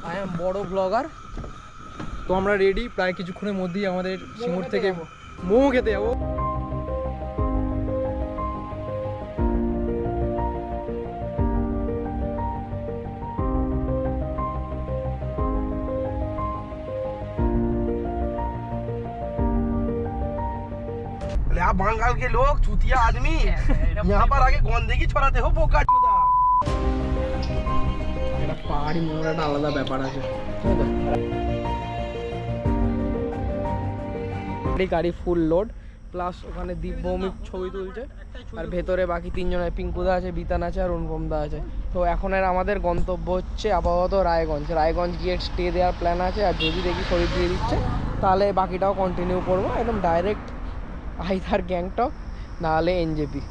I am বড় blogger. তো আমরা রেডি, প্রায় কিছুক্ষণের মধ্যেই আমাদের সিঙ্গুর থেকে মোমো খেতে যাবো। आप बंगाल के लोग चूतिया आदमी यहाँ पर आके गंदगी ছড়াতে हो बोका चोदा। এটা পাহাড়ি মোমোর একটা আলাদা ব্যাপার আছে। গাড়ি ফুল লোড, প্লাস ওখানে দীপ ভৌমিক ছবি তুলছে, আর ভেতরে বাকি তিনজনের পিঙ্কুদা আছে, বিতান আছে, আর অনুপমদা আছে। তো এখন আর আমাদের গন্তব্য হচ্ছে আপাতত রায়গঞ্জ। রায়গঞ্জ গিয়ে স্টে দেওয়ার প্ল্যান আছে, আর যদি দেখি শরীর দিয়ে দিচ্ছে তাহলে বাকিটাও কন্টিনিউ করবো, একদম ডাইরেক্ট আইদার গ্যাংটক নাহলে এনজেপি।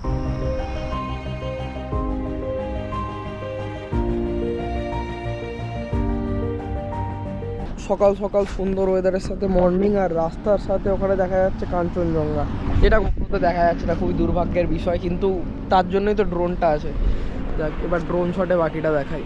সকাল সকাল সুন্দর ওয়েদারের সাথে মর্নিং, আর রাস্তার সাথে ওখানে দেখা যাচ্ছে কাঞ্চনজঙ্ঘা, যেটা কখনো দেখা যাচ্ছে না, খুবই দুর্ভাগ্যের বিষয়, কিন্তু তার জন্যই তো ড্রোনটা আছে। যাক, এবার ড্রোন শটে বাকিটা দেখাই।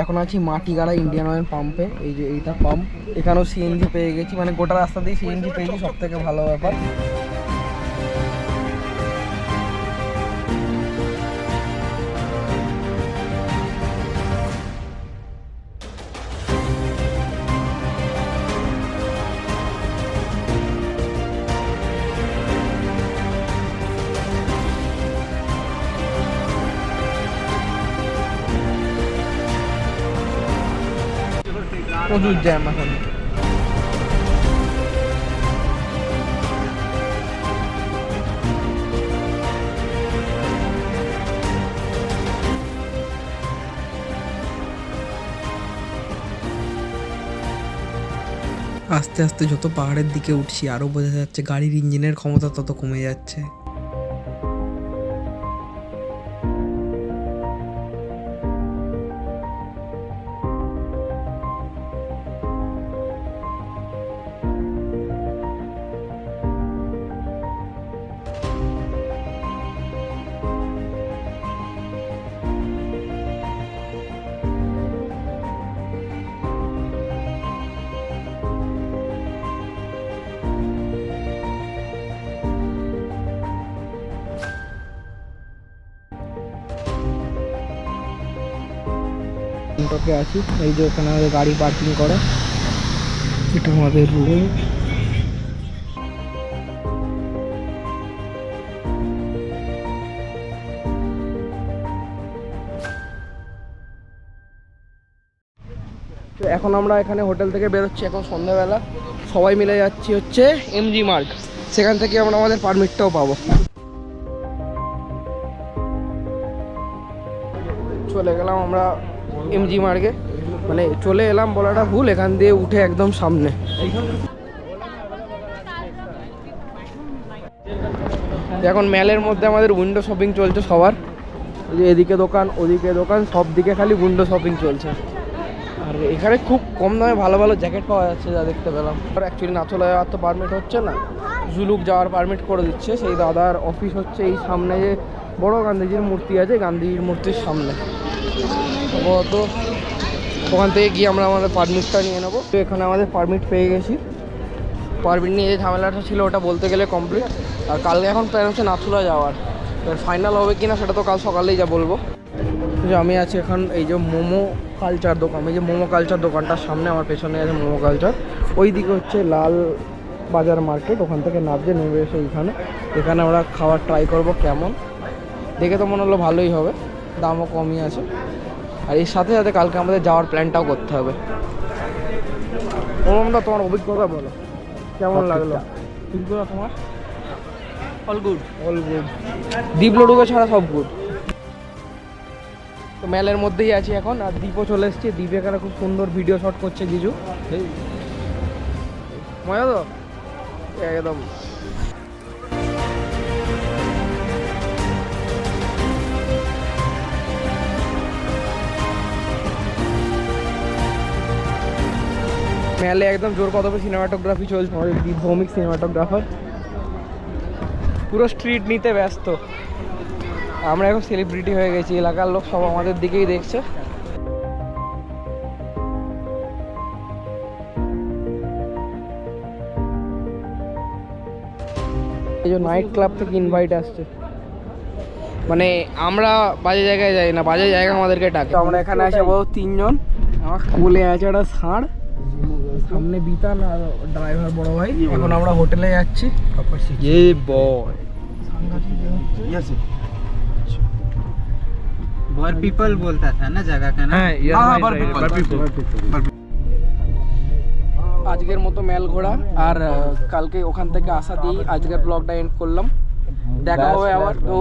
এখন আছি মাটিগাড়া ইন্ডিয়ান অয়েল পাম্পে। এই যে এইটা পাম্প, এখানেও সিএনজি পেয়ে গেছি, মানে গোটা রাস্তা দিয়ে সিএনজি পেয়েছি, সব থেকে ভালো ব্যাপার। প্রচুর জ্যাম এখন। আস্তে আস্তে যত পাহাড়ের দিকে উঠছি আরো বোঝা যাচ্ছে গাড়ির ইঞ্জিনের ক্ষমতা তত কমে যাচ্ছে। গ্যাংটকে আছি, এই যে ওখানে আমাদের গাড়ি পার্কিং করা, এটা আমাদের রুম। তো এখন আমরা এখানে হোটেল থেকে বেরোচ্ছি, এখন সন্ধ্যাবেলা সবাই মিলে যাচ্ছি হচ্ছে এমজি মার্গ, সেখান থেকে আমরা আমাদের পারমিটটাও পাবো। চলে গেলাম আমরা এমজি মার্গে, মানে চলে এলাম বলাটা ভুল, এখান দিয়ে উঠে একদম সামনে। এখন ম্যালের মধ্যে আমাদের উইন্ডো শপিং চলছে সবার, যে এদিকে দোকান ওদিকে দোকান, সব দিকে খালি উইন্ডো শপিং চলছে। আর এখানে খুব কম দামে ভালো ভালো জ্যাকেট পাওয়া যাচ্ছে, যা দেখতে পেলাম। আর অ্যাকচুয়ালি নাথুলা যাওয়ার তো পারমিট হচ্ছে না, জুলুক যাওয়ার পারমিট করে দিচ্ছে। সেই দাদার অফিস হচ্ছে এই সামনে, যে বড় গান্ধীজির মূর্তি আছে, গান্ধীজির মূর্তির সামনে। তো ওখান থেকে গিয়ে আমরা আমাদের পারমিটটা নিয়ে নেবো। তো এখানে আমাদের পারমিট পেয়ে গেছি, পারমিট নিয়ে যে ঝামেলাটা ছিল ওটা বলতে গেলে কমপ্লিট। আর কালকে এখন প্ল্যান হচ্ছে নাথুলা যাওয়ার, এবার ফাইনাল হবে কিনা সেটা তো কাল সকালেই যা বলবো। যে আমি আছি এখন এই যে মোমো কালচার দোকান, এই যে মোমো কালচার দোকানটার সামনে, আমার পেছনে আছে মোমো কালচার, ওই দিকে হচ্ছে লাল বাজার মার্কেট, ওখান থেকে নামছে নেমে এসে এখানে আমরা খাবার ট্রাই করব কেমন, দেখে তো মনে হলো ভালোই হবে, দামও কমই আছে। আর এর সাথে সাথে কালকে আমাদের যাওয়ার প্ল্যানটাও করতে হবে। ওমদা, তোমার অভিজ্ঞতা বলো, কেমন লাগলো? অভিজ্ঞতা তোমার? অল গুড, অল গুড, দীপ লডুকে ছাড়া সব গুড। তো মেলের মধ্যেই আছি এখন, আর দীপও চলে এসছে। দীপ এখানে খুব সুন্দর ভিডিও শট করছে কিছু, মজা তো একদম। মেলে একদম জোর কদমে সিনেমাটোগ্রাফি চলছে, আমাদের ভৌমিক সিনেমাটোগ্রাফার পুরো স্ট্রিট নিতে ব্যস্ত। আমরা এখন সেলিব্রিটি হয়ে গেছি, এলাকার লোক সব আমাদের দিকেই দেখছে। এই যে নাইট ক্লাব থেকে ইনভাইট আসছে, মানে আমরা বাজে জায়গায় যাই না, বাজে জায়গা আমাদেরকে ডাকে। তো আমরা এখানে আসে বহু তিনজন, আমার কোলে আছে একটা ষাঁড়, সামনে বিতান আর ড্রাইভার বড় ভাই। এখন আমরা হোটেলে যাচ্ছি। ये बॉय यस बर पीपल बोलता था ना जगह का ना। हां बर पीपल আজকের মতো মেল ঘোরা আর কালকে ওখান থেকে আসা দিয়ে আজকের ব্লগটা এন্ড করলাম। দেখা হবে আবার। তো